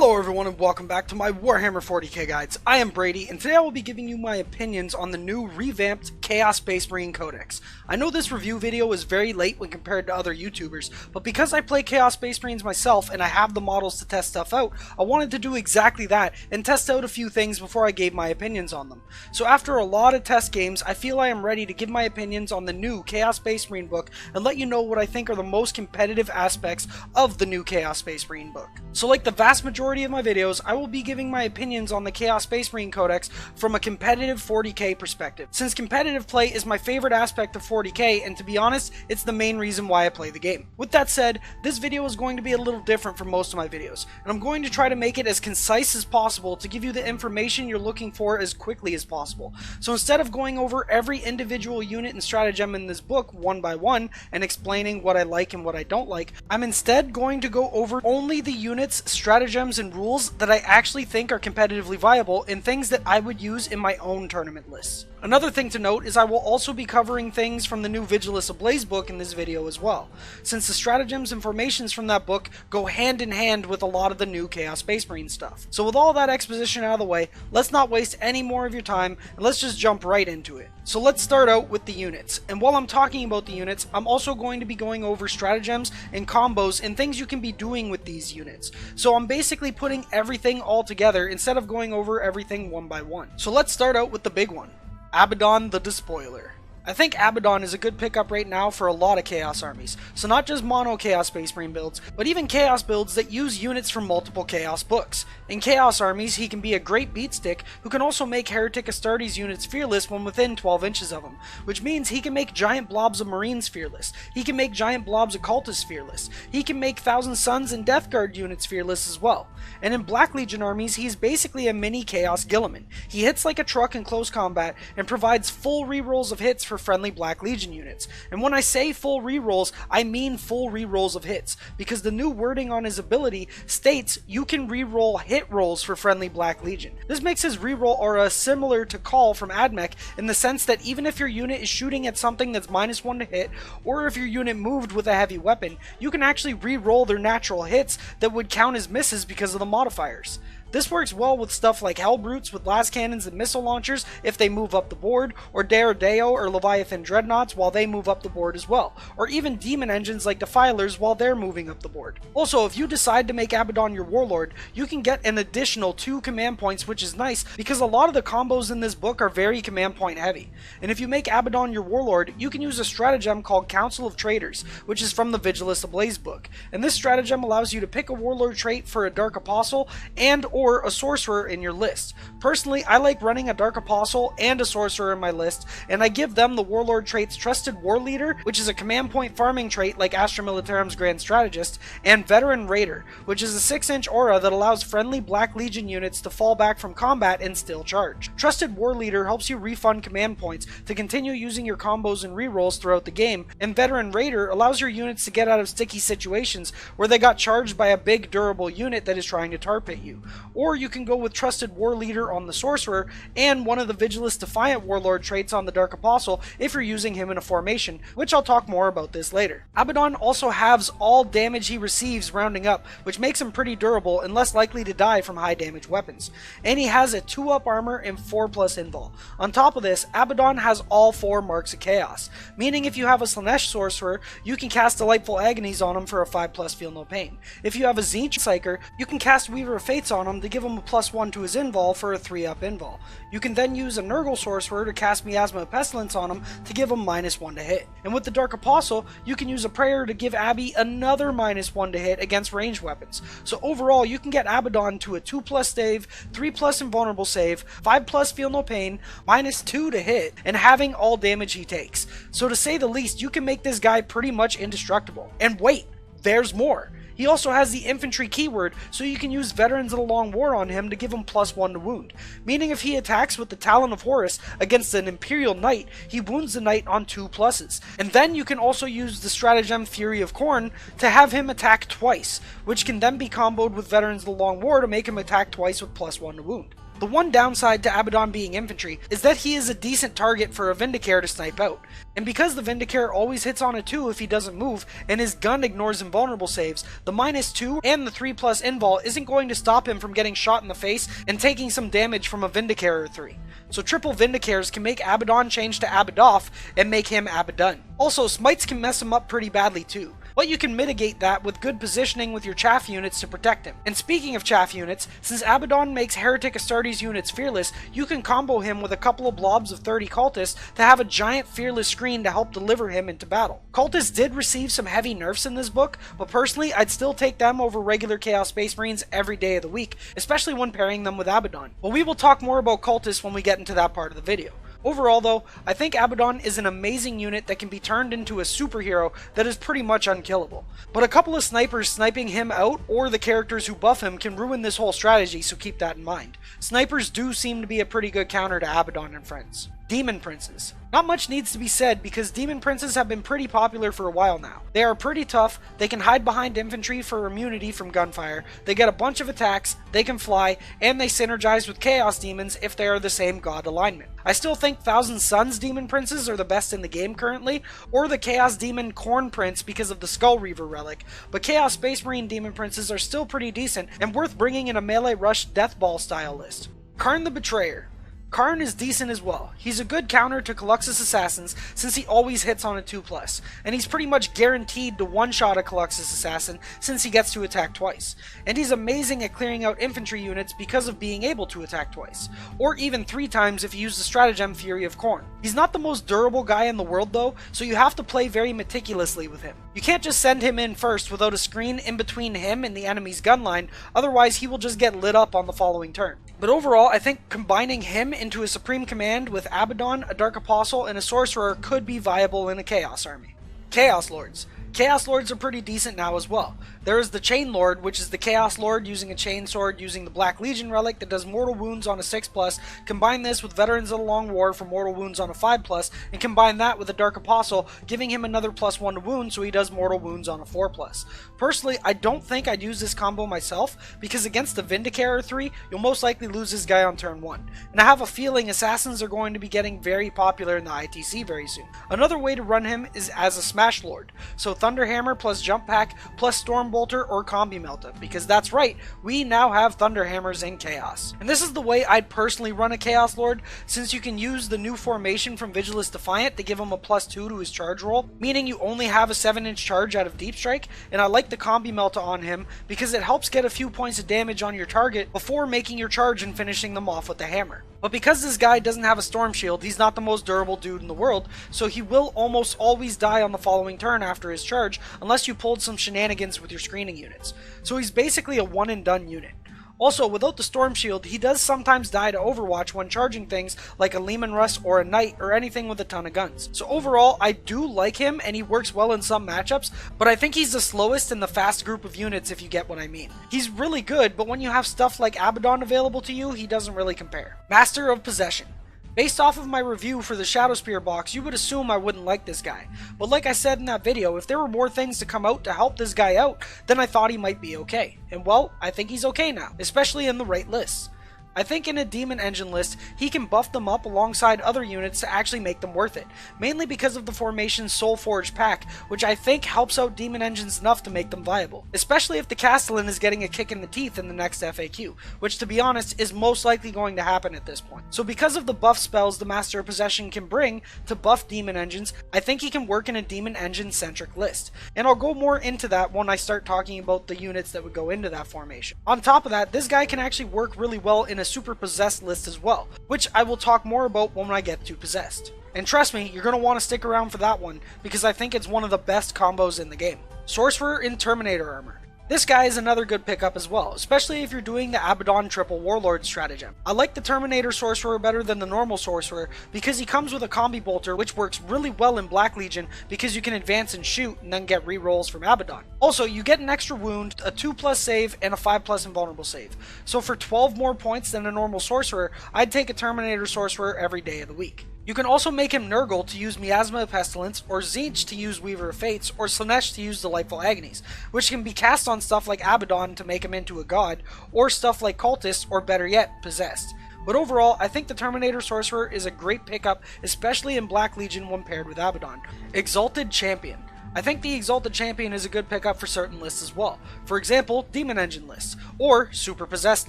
Hello everyone and welcome back to my Warhammer 40k guides. I am Brady and today I will be giving you my opinions on the new revamped Chaos Space Marine Codex. I know this review video is very late when compared to other YouTubers, but because I play Chaos Space Marines myself and I have the models to test stuff out, I wanted to do exactly that and test out a few things before I gave my opinions on them. So after a lot of test games, I feel I am ready to give my opinions on the new Chaos Space Marine book and let you know what I think are the most competitive aspects of the new Chaos Space Marine book. So like the vast majority of my videos, I will be giving my opinions on the Chaos Space Marine Codex from a competitive 40k perspective, since competitive play is my favorite aspect of 40k, and to be honest, it's the main reason why I play the game. With that said, this video is going to be a little different from most of my videos, and I'm going to try to make it as concise as possible to give you the information you're looking for as quickly as possible. So instead of going over every individual unit and stratagem in this book one by one and explaining what I like and what I don't like, I'm instead going to go over only the units, stratagems, and rules that I actually think are competitively viable and things that I would use in my own tournament lists. Another thing to note is I will also be covering things from the new Vigilus Ablaze book in this video as well, since the stratagems and formations from that book go hand in hand with a lot of the new Chaos Space Marine stuff. So with all that exposition out of the way, let's not waste any more of your time and let's just jump right into it. So let's start out with the units, and while I'm talking about the units, I'm also going to be going over stratagems and combos and things you can be doing with these units. So I'm basically putting everything all together instead of going over everything one by one. So let's start out with the big one, Abaddon The Despoiler. I think Abaddon is a good pickup right now for a lot of Chaos armies, so not just mono Chaos Space Marine builds, but even Chaos builds that use units from multiple Chaos books. In Chaos armies, he can be a great beatstick who can also make Heretic Astartes units fearless when within 12 inches of him, which means he can make giant blobs of Marines fearless, he can make giant blobs of Cultists fearless, he can make Thousand Suns and Death Guard units fearless as well. And in Black Legion armies, he's basically a mini Chaos Guilliman. He hits like a truck in close combat and provides full rerolls of hits for friendly Black Legion units. And when I say full rerolls, I mean full rerolls of hits, because the new wording on his ability states you can reroll hit rolls for friendly Black Legion. This makes his reroll aura similar to Call from Admech in the sense that even if your unit is shooting at something that's -1 to hit, or if your unit moved with a heavy weapon, you can actually reroll their natural hits that would count as misses because of the modifiers. This works well with stuff like Helbrutes with blast cannons and missile launchers if they move up the board, or Daredeo or Leviathan Dreadnoughts while they move up the board as well, or even demon engines like Defilers while they're moving up the board. Also, if you decide to make Abaddon your warlord, you can get an additional 2 command points, which is nice because a lot of the combos in this book are very command point heavy. And if you make Abaddon your warlord, you can use a stratagem called Council of Traitors, which is from the Vigilus Ablaze book. And this stratagem allows you to pick a warlord trait for a Dark Apostle and or a Sorcerer in your list. Personally, I like running a Dark Apostle and a Sorcerer in my list, and I give them the Warlord traits Trusted War Leader, which is a command point farming trait like Astra Militarum's Grand Strategist, and Veteran Raider, which is a 6-inch aura that allows friendly Black Legion units to fall back from combat and still charge. Trusted War Leader helps you refund command points to continue using your combos and rerolls throughout the game, and Veteran Raider allows your units to get out of sticky situations where they got charged by a big durable unit that is trying to tar pit you. Or you can go with Trusted War Leader on the Sorcerer and one of the Vigilus Defiant Warlord traits on the Dark Apostle if you're using him in a formation, which I'll talk more about this later. Abaddon also halves all damage he receives rounding up, which makes him pretty durable and less likely to die from high damage weapons. And he has a 2-up armor and 4+ invul. On top of this, Abaddon has all 4 marks of chaos, meaning if you have a Slanesh Sorcerer, you can cast Delightful Agonies on him for a 5+ Feel No Pain. If you have a Tzeentch Psyker, you can cast Weaver of Fates on him to give him a +1 to his invul for a 3-up invul. You can then use a Nurgle Sorcerer to cast Miasma of Pestilence on him to give him -1 to hit. And with the Dark Apostle, you can use a Prayer to give Abby another -1 to hit against ranged weapons. So overall, you can get Abaddon to a 2+ save, 3+ invulnerable save, 5+ Feel No Pain, -2 to hit, and having all damage he takes. So to say the least, you can make this guy pretty much indestructible. And wait, there's more. He also has the infantry keyword, so you can use Veterans of the Long War on him to give him +1 to wound, meaning if he attacks with the Talon of Horus against an Imperial Knight, he wounds the Knight on 2 pluses. And then you can also use the stratagem Fury of Khorne to have him attack twice, which can then be comboed with Veterans of the Long War to make him attack twice with +1 to wound. The one downside to Abaddon being infantry is that he is a decent target for a Vindicator to snipe out, and because the Vindicator always hits on a 2 if he doesn't move, and his gun ignores invulnerable saves, the -2 and the 3+ invul isn't going to stop him from getting shot in the face and taking some damage from a Vindicator or 3. So triple Vindicators can make Abaddon change to Abadoff and make him Abaddon. Also, smites can mess him up pretty badly too, but you can mitigate that with good positioning with your chaff units to protect him. And speaking of chaff units, since Abaddon makes Heretic Astartes units fearless, you can combo him with a couple of blobs of 30 cultists to have a giant fearless screen to help deliver him into battle. Cultists did receive some heavy nerfs in this book, but personally I'd still take them over regular Chaos Space Marines every day of the week, especially when pairing them with Abaddon. But we will talk more about cultists when we get into that part of the video. Overall though, I think Abaddon is an amazing unit that can be turned into a superhero that is pretty much unkillable. But a couple of snipers sniping him out, or the characters who buff him, can ruin this whole strategy, so keep that in mind. Snipers do seem to be a pretty good counter to Abaddon and friends. Demon Princes. Not much needs to be said because Demon Princes have been pretty popular for a while now. They are pretty tough, they can hide behind infantry for immunity from gunfire, they get a bunch of attacks, they can fly, and they synergize with Chaos Demons if they are the same god alignment. I still think Thousand Suns Demon Princes are the best in the game currently, or the Chaos Demon Kharn Prince because of the Skull Reaver relic, but Chaos Space Marine Demon Princes are still pretty decent and worth bringing in a melee rush Deathball style list. Kharn The Betrayer. Kharn is decent as well. He's a good counter to Colossus Assassins since he always hits on a 2+, and he's pretty much guaranteed to one-shot a Colossus Assassin since he gets to attack twice. And he's amazing at clearing out infantry units because of being able to attack twice, or even 3 times if you use the Stratagem Fury of Khorne. He's not the most durable guy in the world though, so you have to play very meticulously with him. You can't just send him in first without a screen in between him and the enemy's gun line, otherwise he will just get lit up on the following turn. But overall, I think combining him into a Supreme Command with Abaddon, a Dark Apostle, and a Sorcerer could be viable in a Chaos army. Chaos Lords. Chaos Lords are pretty decent now as well. There is the Chain Lord, which is the Chaos Lord using a Chain Sword using the Black Legion relic that does mortal wounds on a 6+, combine this with Veterans of the Long War for mortal wounds on a 5+, and combine that with the Dark Apostle, giving him another +1 to wound so he does mortal wounds on a 4+. Personally, I don't think I'd use this combo myself, because against the Vindicator 3, you'll most likely lose this guy on turn 1. And I have a feeling Assassins are going to be getting very popular in the ITC very soon. Another way to run him is as a Smash Lord, so Thunderhammer plus Jump Pack plus Stormbolter or Combi Melta, because that's right, we now have Thunderhammers in Chaos. And this is the way I'd personally run a Chaos Lord, since you can use the new formation from Vigilus Defiant to give him a +2 to his charge roll, meaning you only have a 7-inch charge out of Deep Strike, and I like the Combi Melta on him because it helps get a few points of damage on your target before making your charge and finishing them off with the hammer. But because this guy doesn't have a Storm Shield, he's not the most durable dude in the world, so he will almost always die on the following turn after his charge, unless you pulled some shenanigans with your screening units. So he's basically a one and done unit. Also, without the Storm Shield, he does sometimes die to Overwatch when charging things like a Leman Russ or a Knight or anything with a ton of guns. So overall, I do like him and he works well in some matchups, but I think he's the slowest in the fast group of units if you get what I mean. He's really good, but when you have stuff like Abaddon available to you, he doesn't really compare. Master of Possession. Based off of my review for the Shadowspear box, you would assume I wouldn't like this guy. But like I said in that video, if there were more things to come out to help this guy out, then I thought he might be okay. And well, I think he's okay now, especially in the right lists. I think in a Demon Engine list, he can buff them up alongside other units to actually make them worth it, mainly because of the formation's Soul Forge pack, which I think helps out Demon Engines enough to make them viable, especially if the Castellan is getting a kick in the teeth in the next FAQ, which to be honest is most likely going to happen at this point. So because of the buff spells the Master of Possession can bring to buff Demon Engines, I think he can work in a Demon Engine centric list, and I'll go more into that when I start talking about the units that would go into that formation. On top of that, this guy can actually work really well in a super possessed list as well, which I will talk more about when I get to possessed. And trust me, you're going to want to stick around for that one, because I think it's one of the best combos in the game. Sorcerer in Terminator armor. This guy is another good pickup as well, especially if you're doing the Abaddon triple Warlord stratagem. I like the Terminator Sorcerer better than the normal Sorcerer because he comes with a Combi Bolter, which works really well in Black Legion because you can advance and shoot and then get rerolls from Abaddon. Also, you get an extra wound, a 2+ save, and a 5+ invulnerable save. So for 12 more points than a normal Sorcerer, I'd take a Terminator Sorcerer every day of the week. You can also make him Nurgle to use Miasma of Pestilence, or Tzeentch to use Weaver of Fates, or Slaanesh to use Delightful Agonies, which can be cast on stuff like Abaddon to make him into a god, or stuff like Cultists, or better yet, Possessed. But overall, I think the Terminator Sorcerer is a great pickup, especially in Black Legion when paired with Abaddon. Exalted Champion. I think the Exalted Champion is a good pickup for certain lists as well. For example, Demon Engine lists, or Super Possessed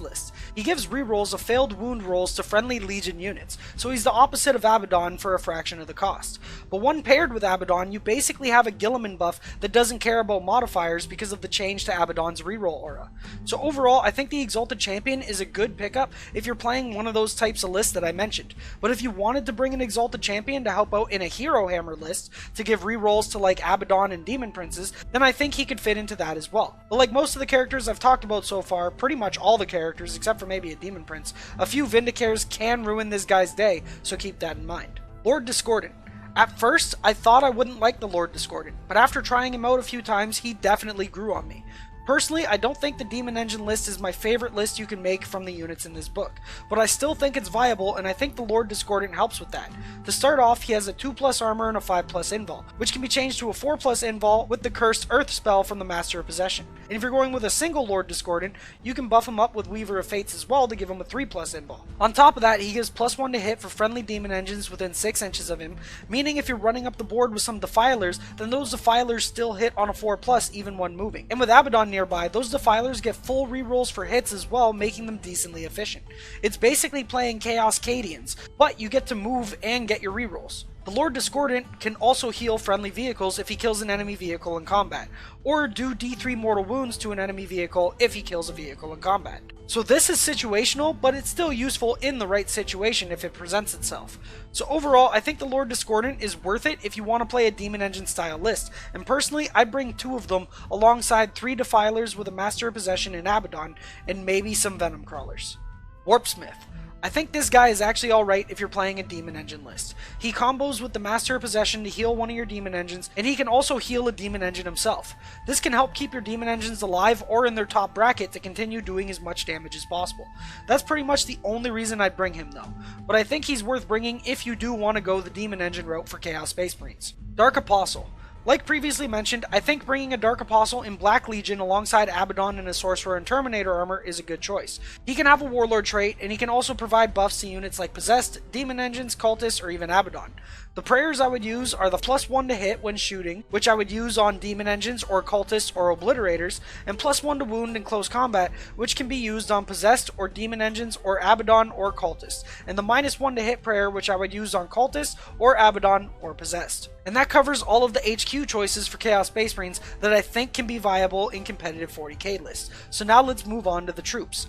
lists. He gives rerolls of failed wound rolls to friendly Legion units, so he's the opposite of Abaddon for a fraction of the cost. But when paired with Abaddon, you basically have a Guilliman buff that doesn't care about modifiers because of the change to Abaddon's reroll aura. So overall, I think the Exalted Champion is a good pickup if you're playing one of those types of lists that I mentioned. But if you wanted to bring an Exalted Champion to help out in a Hero Hammer list to give rerolls to like Abaddon and Daemon Princes, then I think he could fit into that as well. But like most of the characters I've talked about so far, pretty much all the characters except for maybe a Daemon Prince, a few Vindicators can ruin this guy's day, so keep that in mind. Lord Discordant. At first, I thought I wouldn't like the Lord Discordant, but after trying him out a few times, he definitely grew on me. Personally, I don't think the Demon Engine list is my favorite list you can make from the units in this book, but I still think it's viable, and I think the Lord Discordant helps with that. To start off, he has a 2+ armor and a 5+ invul, which can be changed to a 4+ invul with the Cursed Earth spell from the Master of Possession. And if you're going with a single Lord Discordant, you can buff him up with Weaver of Fates as well to give him a 3+ invul. On top of that, he gives +1 to hit for friendly Demon Engines within 6 inches of him, meaning if you're running up the board with some Defilers, then those Defilers still hit on a 4+ even when moving. And with Abaddon nearby, those Defilers get full rerolls for hits as well, making them decently efficient. It's basically playing Chaos Cadians, but you get to move and get your rerolls. The Lord Discordant can also heal friendly vehicles if he kills an enemy vehicle in combat, or do D3 mortal wounds to an enemy vehicle if he kills a vehicle in combat. So this is situational, but it's still useful in the right situation if it presents itself. So overall, I think the Lord Discordant is worth it if you want to play a Demon Engine style list, and personally, I bring 2 of them alongside 3 Defilers with a Master of Possession in Abaddon, and maybe some Venomcrawlers. Warpsmith. I think this guy is actually alright if you're playing a Demon Engine list. He combos with the Master of Possession to heal one of your Demon Engines, and he can also heal a Demon Engine himself. This can help keep your Demon Engines alive or in their top bracket to continue doing as much damage as possible. That's pretty much the only reason I'd bring him though, but I think he's worth bringing if you do want to go the Demon Engine route for Chaos Space Marines. Dark Apostle. Like previously mentioned, I think bringing a Dark Apostle in Black Legion alongside Abaddon and a Sorcerer and Terminator armor is a good choice. He can have a Warlord trait, and he can also provide buffs to units like Possessed, Demon Engines, Cultists, or even Abaddon. The prayers I would use are the +1 to hit when shooting, which I would use on Demon Engines or Cultists or Obliterators, and +1 to wound in close combat, which can be used on Possessed or Demon Engines or Abaddon or Cultists, and the -1 to hit prayer, which I would use on Cultists or Abaddon or Possessed. And that covers all of the HQ choices for Chaos Space Marines that I think can be viable in competitive 40k lists. So now let's move on to the troops.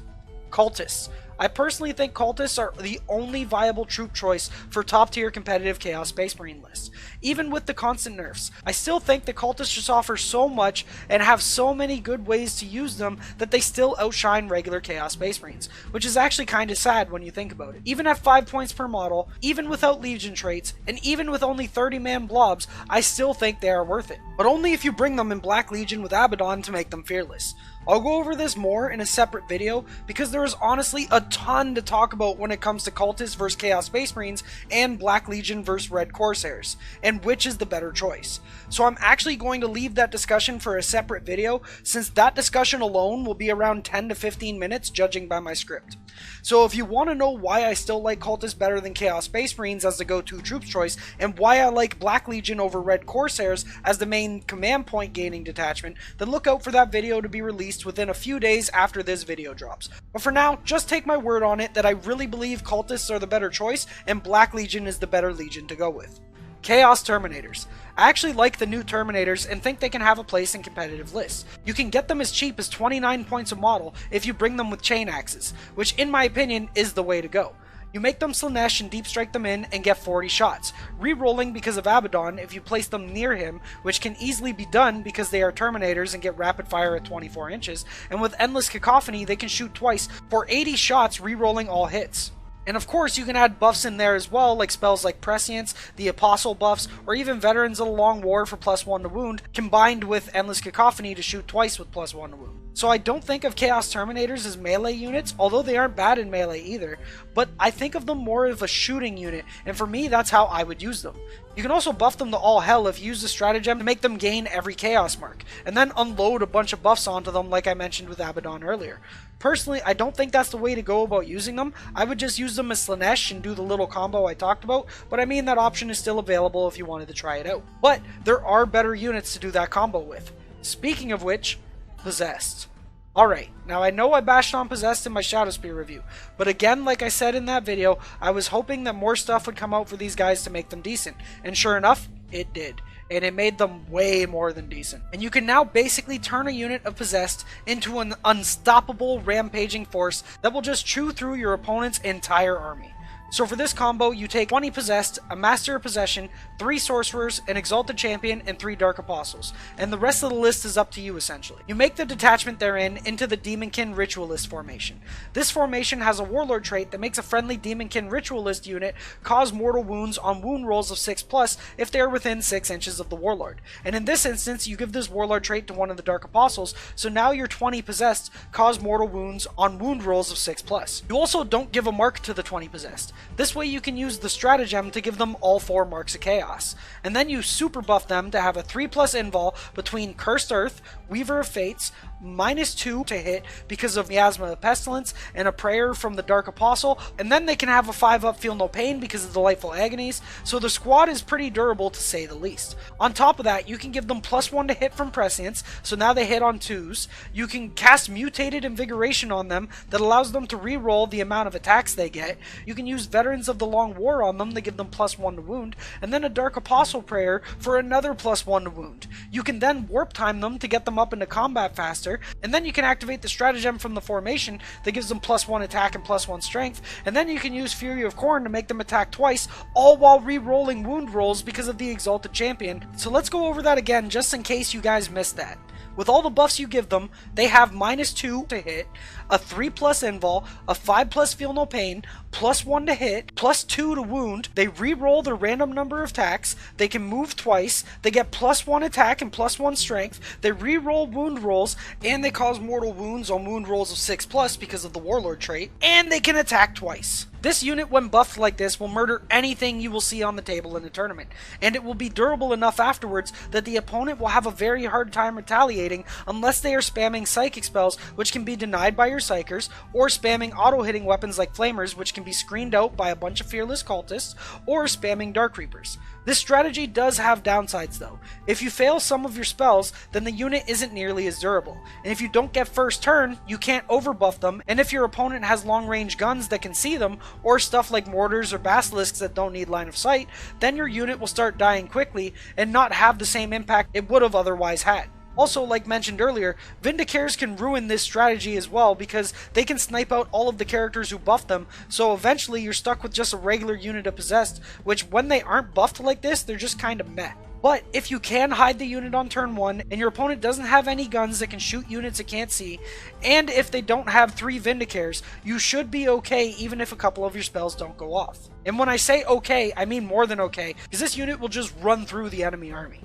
Cultists. I personally think Cultists are the only viable troop choice for top tier competitive Chaos Space Marine lists. Even with the constant nerfs, I still think the Cultists just offer so much and have so many good ways to use them that they still outshine regular Chaos Space Marines, which is actually kinda sad when you think about it. Even at 5 points per model, even without Legion traits, and even with only 30-man blobs, I still think they are worth it. But only if you bring them in Black Legion with Abaddon to make them fearless. I'll go over this more in a separate video because there is honestly a ton to talk about when it comes to Cultists versus Chaos Space Marines and Black Legion versus Red Corsairs, and which is the better choice. So I'm actually going to leave that discussion for a separate video since that discussion alone will be around 10 to 15 minutes judging by my script. So if you want to know why I still like Cultists better than Chaos Space Marines as the go-to troops choice, and why I like Black Legion over Red Corsairs as the main command point gaining detachment, then look out for that video to be released within a few days after this video drops. But for now, just take my word on it that I really believe Cultists are the better choice and Black Legion is the better Legion to go with. Chaos Terminators. I actually like the new Terminators and think they can have a place in competitive lists. You can get them as cheap as 29 points a model if you bring them with chain axes, which in my opinion is the way to go. You make them Slanesh and deep strike them in and get 40 shots, re-rolling because of Abaddon if you place them near him, which can easily be done because they are Terminators and get rapid fire at 24 inches, and with Endless Cacophony they can shoot twice for 80 shots re-rolling all hits. And of course you can add buffs in there as well, like spells like Prescience, the Apostle buffs, or even Veterans of the Long War for +1 to wound, combined with Endless Cacophony to shoot twice with +1 to wound. So I don't think of Chaos Terminators as melee units, although they aren't bad in melee either, but I think of them more of a shooting unit, and for me that's how I would use them. You can also buff them to all hell if you use the stratagem to make them gain every chaos mark, and then unload a bunch of buffs onto them like I mentioned with Abaddon earlier. Personally, I don't think that's the way to go about using them. I would just use them as Slanesh and do the little combo I talked about, but I mean that option is still available if you wanted to try it out. But there are better units to do that combo with. Speaking of which, Possessed. Alright, now I know I bashed on Possessed in my Shadowspear review, but again, like I said in that video, I was hoping that more stuff would come out for these guys to make them decent, and sure enough, it did. And it made them way more than decent. And you can now basically turn a unit of Possessed into an unstoppable rampaging force that will just chew through your opponent's entire army. So for this combo, you take 20 Possessed, a Master of Possession, 3 Sorcerers, an Exalted Champion, and 3 Dark Apostles, and the rest of the list is up to you essentially. You make the detachment therein into the Demonkin Ritualist formation. This formation has a Warlord trait that makes a friendly Demonkin Ritualist unit cause mortal wounds on wound rolls of 6+ if they are within 6 inches of the Warlord. And in this instance, you give this Warlord trait to one of the Dark Apostles, so now your 20 Possessed cause mortal wounds on wound rolls of 6+. You also don't give a mark to the 20 Possessed. This way you can use the Stratagem to give them all 4 marks of chaos. And then you super buff them to have a 3+ invul between Cursed Earth, Weaver of Fates, -2 to hit because of Miasma of Pestilence, and a prayer from the Dark Apostle, and then they can have a 5+ Feel No Pain because of Delightful Agonies, so the squad is pretty durable to say the least. On top of that, you can give them +1 to hit from Prescience, so now they hit on 2s. You can cast Mutated Invigoration on them that allows them to re-roll the amount of attacks they get. You can use Veterans of the Long War on them to give them +1 to wound, and then a Dark Apostle prayer for another +1 to wound. You can then warp time them to get them up into combat faster, and then you can activate the stratagem from the formation that gives them +1 attack and +1 strength, and then you can use Fury of Khorne to make them attack twice, all while re-rolling wound rolls because of the Exalted Champion. So let's go over that again just in case you guys missed that. With all the buffs you give them, they have -2 to hit, a 3+ invul, a 5+ Feel No Pain, +1 to hit, +2 to wound, they re-roll their random number of attacks, they can move twice, they get +1 attack and +1 strength, they re-roll wound rolls, and they cause mortal wounds on wound rolls of 6+ because of the Warlord trait, and they can attack twice. This unit, when buffed like this, will murder anything you will see on the table in a tournament, and it will be durable enough afterwards that the opponent will have a very hard time retaliating unless they are spamming psychic spells, which can be denied by your psychers, or spamming auto-hitting weapons like flamers, which can be screened out by a bunch of fearless cultists, or spamming Dark Reapers. This strategy does have downsides though. If you fail some of your spells, then the unit isn't nearly as durable, and if you don't get first turn, you can't overbuff them, and if your opponent has long-range guns that can see them, or stuff like mortars or basilisks that don't need line of sight, then your unit will start dying quickly and not have the same impact it would have otherwise had. Also, like mentioned earlier, Vindicares can ruin this strategy as well because they can snipe out all of the characters who buff them, so eventually you're stuck with just a regular unit of Possessed, which when they aren't buffed like this, they're just kind of meh. But if you can hide the unit on turn 1, and your opponent doesn't have any guns that can shoot units it can't see, and if they don't have 3 Vindicares, you should be okay even if a couple of your spells don't go off. And when I say okay, I mean more than okay, because this unit will just run through the enemy army.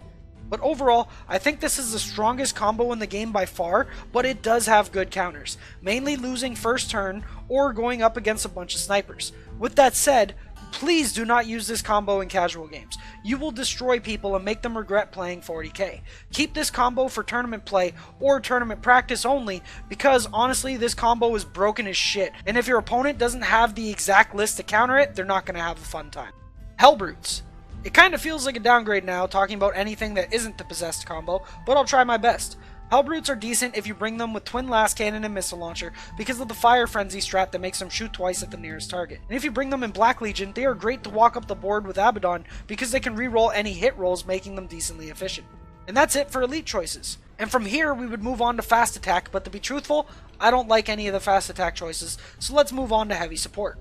But overall, I think this is the strongest combo in the game by far, but it does have good counters, mainly losing first turn or going up against a bunch of snipers. With that said, please do not use this combo in casual games. You will destroy people and make them regret playing 40k. Keep this combo for tournament play or tournament practice only, because honestly this combo is broken as shit, and if your opponent doesn't have the exact list to counter it, they're not going to have a fun time. Helbrutes. It kind of feels like a downgrade now talking about anything that isn't the Possessed combo, but I'll try my best. Helbrutes are decent if you bring them with Twin Last Cannon and Missile Launcher because of the Fire Frenzy strat that makes them shoot twice at the nearest target. And if you bring them in Black Legion, they are great to walk up the board with Abaddon because they can reroll any hit rolls, making them decently efficient. And that's it for elite choices. And from here we would move on to fast attack, but to be truthful, I don't like any of the fast attack choices, so let's move on to heavy support.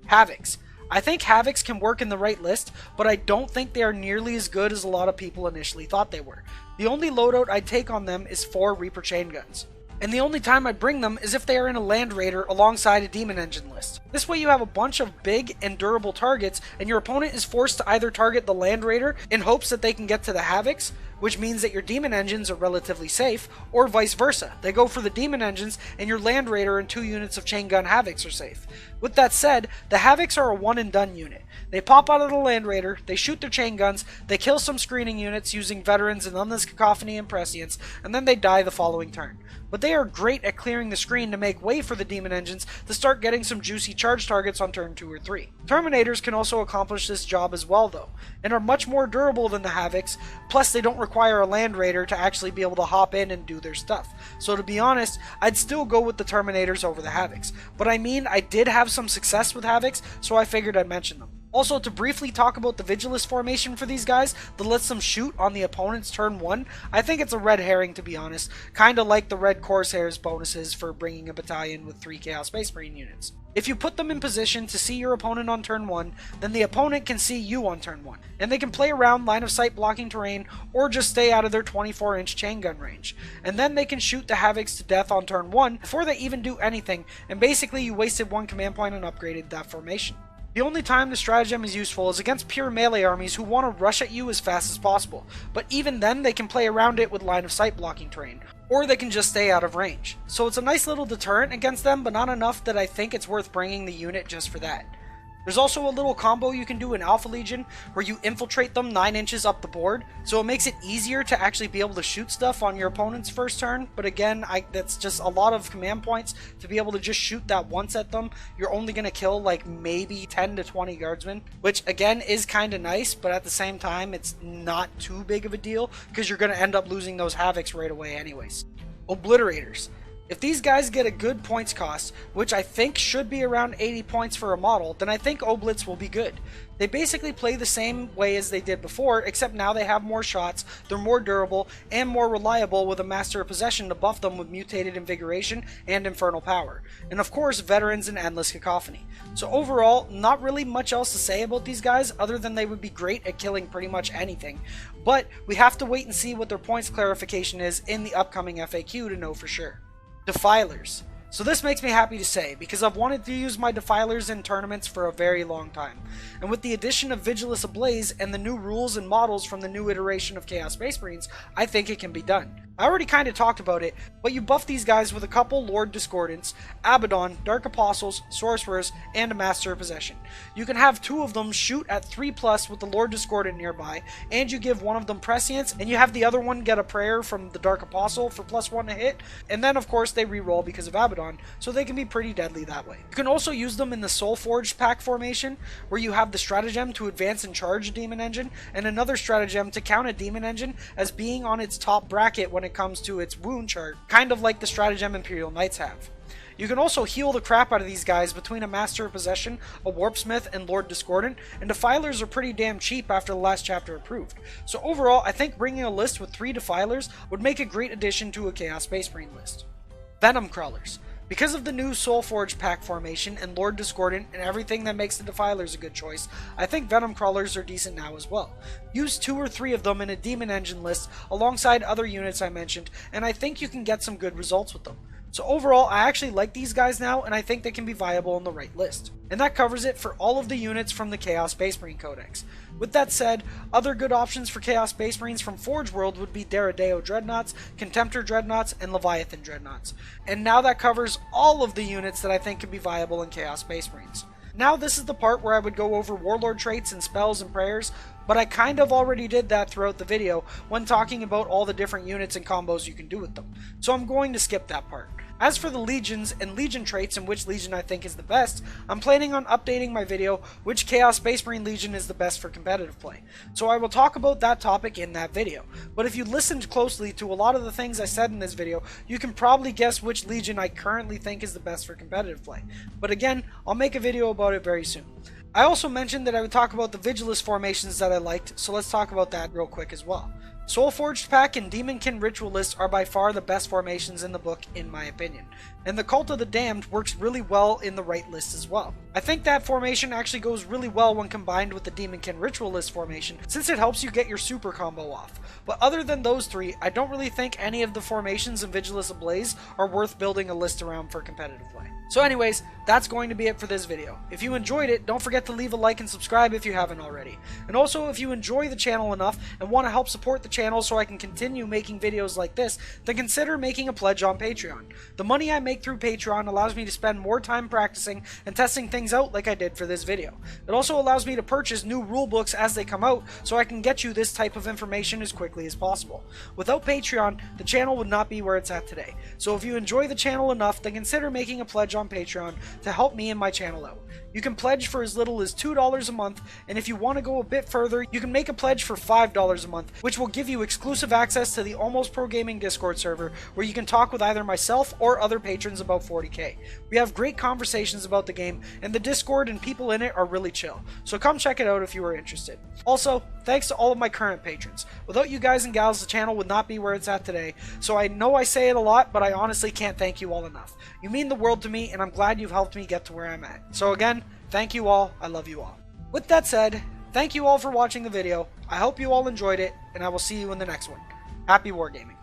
Havocs. I think Havocs can work in the right list, but I don't think they are nearly as good as a lot of people initially thought they were. The only loadout I'd take on them is 4 Reaper chain guns. And the only time I'd bring them is if they are in a Land Raider alongside a Demon Engine list. This way you have a bunch of big and durable targets, and your opponent is forced to either target the Land Raider in hopes that they can get to the Havocs, which means that your Demon Engines are relatively safe, or vice versa. They go for the Demon Engines and your Land Raider and 2 units of Chain Gun Havocs are safe. With that said, the Havocs are a one and done unit. They pop out of the Land Raider, they shoot their chain guns, they kill some screening units using Veterans and Endless Cacophony and Prescience, and then they die the following turn. But they are great at clearing the screen to make way for the Demon Engines to start getting some juicy charge targets on turn 2 or 3. Terminators can also accomplish this job as well though, and are much more durable than the Havocs, plus they don't require a Land Raider to actually be able to hop in and do their stuff. So to be honest, I'd still go with the Terminators over the Havocs. But I mean, I did have some success with Havocs, so I figured I'd mention them. Also, to briefly talk about the Vigilus formation for these guys that lets them shoot on the opponent's turn 1, I think it's a red herring to be honest, kinda like the Red Corsairs bonuses for bringing a battalion with 3 Chaos Space Marine units. If you put them in position to see your opponent on turn 1, then the opponent can see you on turn 1, and they can play around line of sight blocking terrain or just stay out of their 24-inch chain gun range. And then they can shoot the Havocs to death on turn 1 before they even do anything, and basically you wasted 1 command point and upgraded that formation. The only time the stratagem is useful is against pure melee armies who want to rush at you as fast as possible, but even then they can play around it with line of sight blocking terrain, or they can just stay out of range. So it's a nice little deterrent against them, but not enough that I think it's worth bringing the unit just for that. There's also a little combo you can do in Alpha Legion where you infiltrate them 9 inches up the board, so it makes it easier to actually be able to shoot stuff on your opponent's first turn, but again, that's just a lot of command points to be able to just shoot that once at them. You're only going to kill like maybe 10 to 20 guardsmen, which again is kind of nice, but at the same time it's not too big of a deal because you're going to end up losing those Havocs right away anyways. Obliterators. If these guys get a good points cost, which I think should be around 80 points for a model, then I think Oblits will be good. They basically play the same way as they did before, except now they have more shots, they're more durable, and more reliable with a Master of Possession to buff them with Mutated Invigoration and Infernal Power. And of course, Veterans and Endless Cacophony. So overall, not really much else to say about these guys, other than they would be great at killing pretty much anything. But we have to wait and see what their points clarification is in the upcoming FAQ to know for sure. Defilers. So this makes me happy to say, because I've wanted to use my Defilers in tournaments for a very long time. And with the addition of Vigilus Ablaze and the new rules and models from the new iteration of Chaos Space Marines, I think it can be done. I already kind of talked about it, but you buff these guys with a couple Lord Discordants, Abaddon, Dark Apostles, Sorcerers, and a Master of Possession. You can have 2 of them shoot at 3+ with the Lord Discordant nearby, and you give one of them Prescience, and you have the other one get a prayer from the Dark Apostle for +1 to hit, and then of course they reroll because of Abaddon, so they can be pretty deadly that way. You can also use them in the Soul Forged pack formation, where you have the Stratagem to advance and charge a Demon Engine, and another Stratagem to count a Demon Engine as being on its top bracket when it comes to its wound chart, kind of like the Stratagem Imperial Knights have. You can also heal the crap out of these guys between a Master of Possession, a Warpsmith, and Lord Discordant, and Defilers are pretty damn cheap after the last chapter approved. So overall, I think bringing a list with 3 Defilers would make a great addition to a Chaos Space Marine list. Venomcrawlers. Because of the new Soulforged pack formation and Lord Discordant and everything that makes the Defilers a good choice, I think Venomcrawlers are decent now as well. Use 2 or 3 of them in a Demon Engine list alongside other units I mentioned, and I think you can get some good results with them. So overall, I actually like these guys now, and I think they can be viable in the right list. And that covers it for all of the units from the Chaos Space Marine Codex. With that said, other good options for Chaos Space Marines from Forge World would be Deradeo Dreadnoughts, Contemptor Dreadnoughts, and Leviathan Dreadnoughts. And now that covers all of the units that I think could be viable in Chaos Space Marines. Now this is the part where I would go over Warlord traits and spells and prayers, but I kind of already did that throughout the video when talking about all the different units and combos you can do with them, so I'm going to skip that part. As for the legions and legion traits and which legion I think is the best, I'm planning on updating my video which Chaos Space Marine legion is the best for competitive play, so I will talk about that topic in that video. But if you listened closely to a lot of the things I said in this video, you can probably guess which legion I currently think is the best for competitive play. But again, I'll make a video about it very soon. I also mentioned that I would talk about the Vigilus formations that I liked, so let's talk about that real quick as well. Soulforged pack and Demonkin Ritualist are by far the best formations in the book in my opinion. And the Cult of the Damned works really well in the right list as well. I think that formation actually goes really well when combined with the Demonkin Ritualist formation, since it helps you get your super combo off. But other than those three, I don't really think any of the formations in Vigilus Ablaze are worth building a list around for competitive play. So anyways, that's going to be it for this video. If you enjoyed it, don't forget to leave a like and subscribe if you haven't already. And also, if you enjoy the channel enough and want to help support the channel so I can continue making videos like this, then consider making a pledge on Patreon. The money I make through Patreon allows me to spend more time practicing and testing things out like I did for this video. It also allows me to purchase new rulebooks as they come out so I can get you this type of information as quickly as possible. Without Patreon, the channel would not be where it's at today. So if you enjoy the channel enough, then consider making a pledge on Patreon to help me and my channel out. You can pledge for as little as $2 a month, and if you want to go a bit further, you can make a pledge for $5 a month, which will give you exclusive access to the Almost Pro Gaming Discord server, where you can talk with either myself or other patrons about 40k. We have great conversations about the game, and the Discord and people in it are really chill, so come check it out if you are interested. Also, thanks to all of my current patrons. Without you guys and gals, the channel would not be where it's at today, so I know I say it a lot, but I honestly can't thank you all enough. You mean the world to me, and I'm glad you've helped me get to where I'm at. So again, thank you all, I love you all. With that said, thank you all for watching the video, I hope you all enjoyed it, and I will see you in the next one. Happy wargaming.